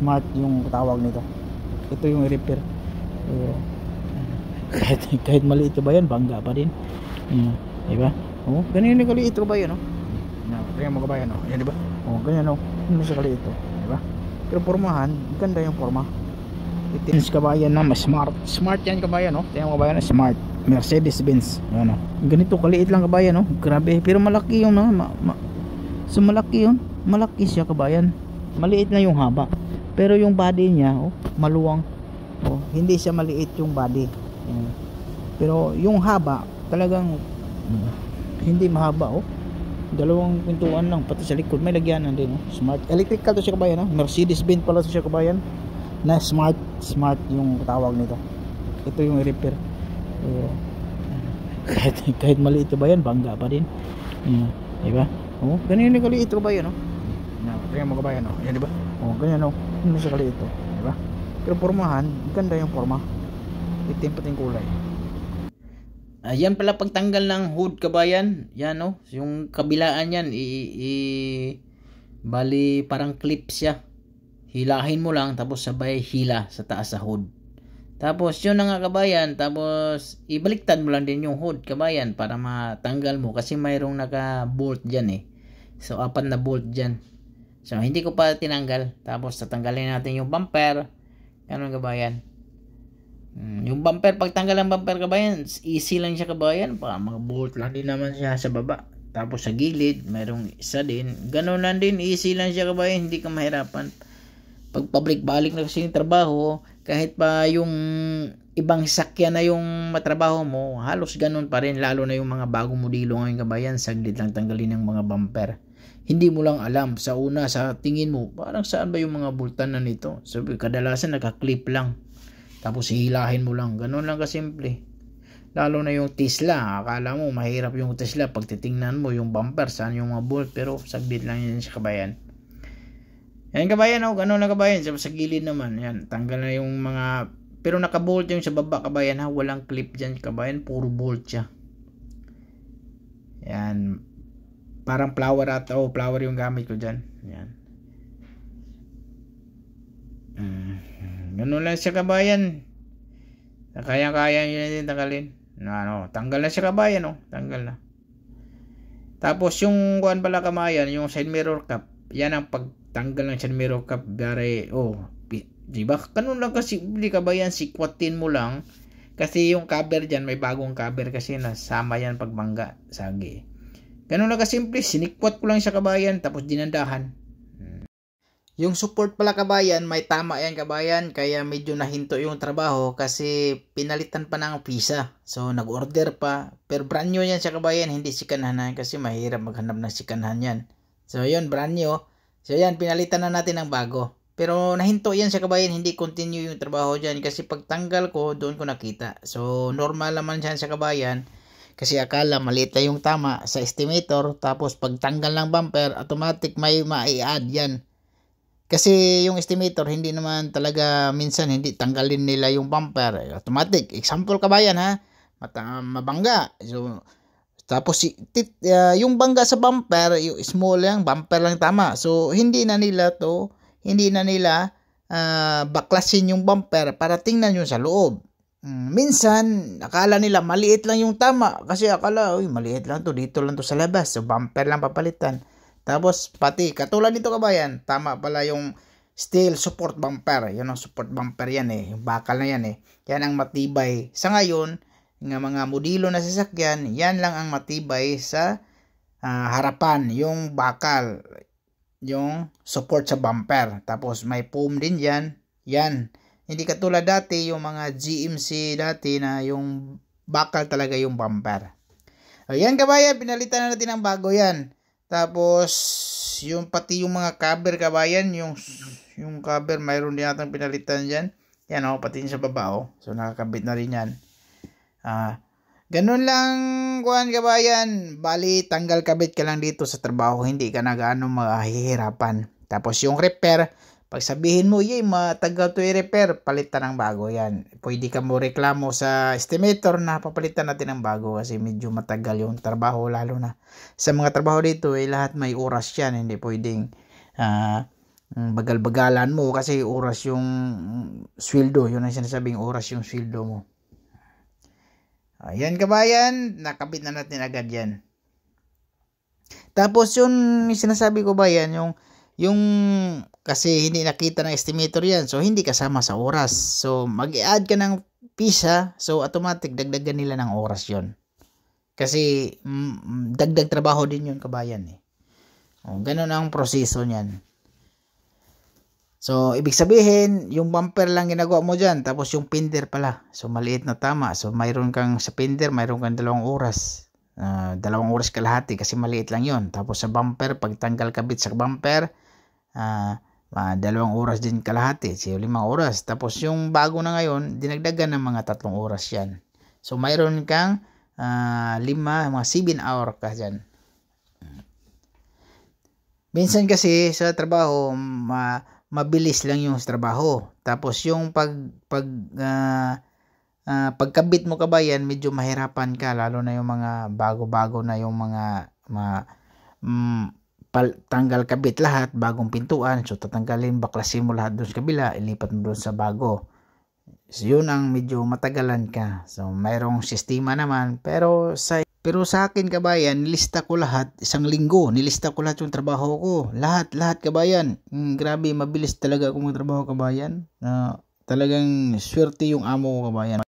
smart yung tawag nito. Ito yung repair. So, kahit maliit ba yan, bangga pa din. Diba? Oh, ganyan yung kaliit ba yan, no? Tingnan mo ba yan, no? Yan, diba? Oh, ganyan, no? Hindi siya kaliit, diba? Pero pormahan, ganda yung porma. Itins kabayan na mas smart yan kabayan, no? Tingnan mo kabayan, smart Mercedes-Benz. Yan, no? Ganito kaliit lang kabayan, no? Grabe, pero malaki yung so malaki yun. Malaki siya kabayan. Maliit na yung haba. Pero yung body niya, oh, maluwang. Oh, hindi siya maliit yung body. Pero yung haba talagang hindi mahaba, oh. Dalawang pintuan lang pati sa likod may lagyanan din, oh. Smart electrical to siya kabayan, oh. Mercedes-Benz pala to siya kabayan na smart yung tawag nito. Ito yung repair. Kahit maliit ba yan, bangga pa din. Diba? Oh, ganyan yung kaliit kabayan, oh. Tingnan mo kabayan, oh. Yan, diba? Oh, ganyan, oh. Hindi siya kaliit, oh. Diba? Pero pormahan, ganda yung porma. Itim pating kulay. Ayan pala pagtanggal ng hood kabayan. Yan, oh. Yung kabilaan yan bali parang clip siya. Hilahin mo lang tapos sabay hila sa taas sa hood. Tapos yun na nga kabayan. Tapos ibaliktad mo lang din yung hood kabayan para matanggal mo. Kasi mayroong naka bolt dyan, eh. So 4 na bolt dyan. So hindi ko pa tinanggal. Tapos tatanggalin natin yung bumper. Yan kabayan. Yung bumper, pagtanggal ng bumper kabayan, easy lang siya kabayan. Mga bolt lang din naman siya sa baba. Tapos sa gilid, mayroong isa din. Ganun lang din, easy lang siya kabayan. Hindi ka mahirapan. Pag pabalik-balik na kasi yung trabaho, kahit pa yung ibang sakyan na yung matrabaho mo, halos ganun pa rin. Lalo na yung mga bagong modelo ngayon kabayan, saglit lang tanggalin ng mga bumper. Hindi mo lang alam sa una, sa tingin mo, parang saan ba yung mga bultan na nito? So, kadalasan naka-clip lang. Tapos hihilahin mo lang. Ganun lang kasimple. Lalo na yung Tesla. Akala mo mahirap yung Tesla. Pag titingnan mo yung bumper, saan yung mga bolt. Pero saglit lang yan sa kabayan. Yan kabayan, oh. Ganun lang kabayan. Sa gilid naman. Yan. Tanggal na yung mga... Pero nakabolt yung sa baba kabayan, ha. Walang clip dyan kabayan. Puro bolt siya. Yan. Parang flower ata. Oh, flower yung gamit ko dyan. Yan. Ganun lang siya kabayan. Kaya-kaya nyo na din tanggalin. Tanggal na siya kabayan, oh. Tanggal na. Tapos yung kuan pala kabayan, yung side mirror cap. Yan ang pagtanggal ng side mirror cap. Gare, oh. Diba? Ganun lang kasi kabayan, sikwatin mo lang. Kasi yung cover dyan, may bagong cover kasi nasama yan pagbangga. Sagi. Ganun lang kasimple. Sinikwat ko lang siya kabayan. Tapos dinandahan. Yung support pala kabayan, may tama yan kabayan, kaya medyo nahinto yung trabaho kasi pinalitan pa ng visa. So nag-order pa, pero brand new yan siya kabayan, hindi sikanhanan kasi mahirap maghanap ng sikanhan yan. So yun, brand new. So yan, pinalitan na natin ng bago. Pero nahinto yan siya kabayan, hindi continue yung trabaho dyan kasi pagtanggal ko, doon ko nakita. So normal naman yan siya kabayan. Kasi akala maliit yung tama sa estimator, tapos pagtanggal ng bumper, automatic may mai-add yan. Kasi yung estimator, hindi naman talaga minsan hindi tanggalin nila yung bumper. Automatic. Example kabayan, ha. Mabangga. So, tapos yung bangga sa bumper, yung small lang, bumper lang tama. So, hindi na nila baklasin yung bumper para tingnan yun sa loob. Minsan, akala nila maliit lang yung tama. Kasi akala, maliit lang to, dito lang to sa labas. So, bumper lang papalitan. Tapos pati katulad nito kabayan, tama pala yung steel support bumper. Yan ang support bumper yan, eh. Yung bakal na yan, eh. Yan ang matibay. Sa ngayon, ng mga modelo na sasakyan, yan lang ang matibay sa harapan, yung bakal, yung support sa bumper. Tapos may foam din yan. Yan. Hindi katulad dati yung mga GMC dati na yung bakal talaga yung bumper. Ayan kabayan, pinalitan na natin ang bago yan. Tapos, yung pati yung mga cover kabayan, yung cover, mayroon din natang pinalitan dyan. Yan, oh, pati sa baba, oh. So, nakakabit na rin yan. Ganun lang, kuhan kabayan. Bali, tanggal kabit ka lang dito sa trabaho. Hindi ka na gaano mahihirapan. Tapos, yung repair, pag sabihin mo, matagal to i-repair, palitan ng bago yan. Pwede ka mo reklamo sa estimator na papalitan natin ng bago kasi medyo matagal yung trabaho, lalo na sa mga trabaho dito, lahat may oras yan. Hindi pwedeng bagal-bagalan mo kasi oras yung sweldo. Yun ang sinasabing oras yung sweldo mo. Ayan kabayan, nakabit na natin agad yan. Tapos yung sinasabi ko ba yan, yung kasi hindi nakita ng estimator yan, so hindi kasama sa oras. So mag-i-add ka ng pisa, so automatic dagdagan nila ng oras yon. Kasi dagdag trabaho din yun kabayan eh. Ganun ang proseso niyan. So, ibig sabihin, yung bumper lang ginagawa mo dyan, tapos yung pinder pala. So, maliit na tama. So, mayroon kang sa pinder, mayroon kang 2 oras. 2 oras kalahati kasi maliit lang yon. Tapos sa bumper, pag tanggal kabit sa bumper, 2 oras din kalahati. So, 5 oras. Tapos yung bago na ngayon, dinagdagan ng mga 3 oras yan. So, mayroon kang 7 hour ka dyan. Minsan kasi sa trabaho, mabilis lang yung trabaho. Tapos yung pagkabit mo kabayan, medyo mahirapan ka, lalo na yung mga bago-bago na yung mga tanggal kabit lahat, bagong pintuan. So tatanggalin, baklasin mo lahat doon sa kabila, ilipat mo doon sa bago. So yun ang medyo matagalan ka. So mayroong sistema naman, pero sa akin kabayan, nilista ko lahat, 1 linggo, nilista ko lahat yung trabaho ko. Lahat kabayan. Grabe, mabilis talaga ako magtrabaho kabayan. Talagang swerte yung amo ko kabayan.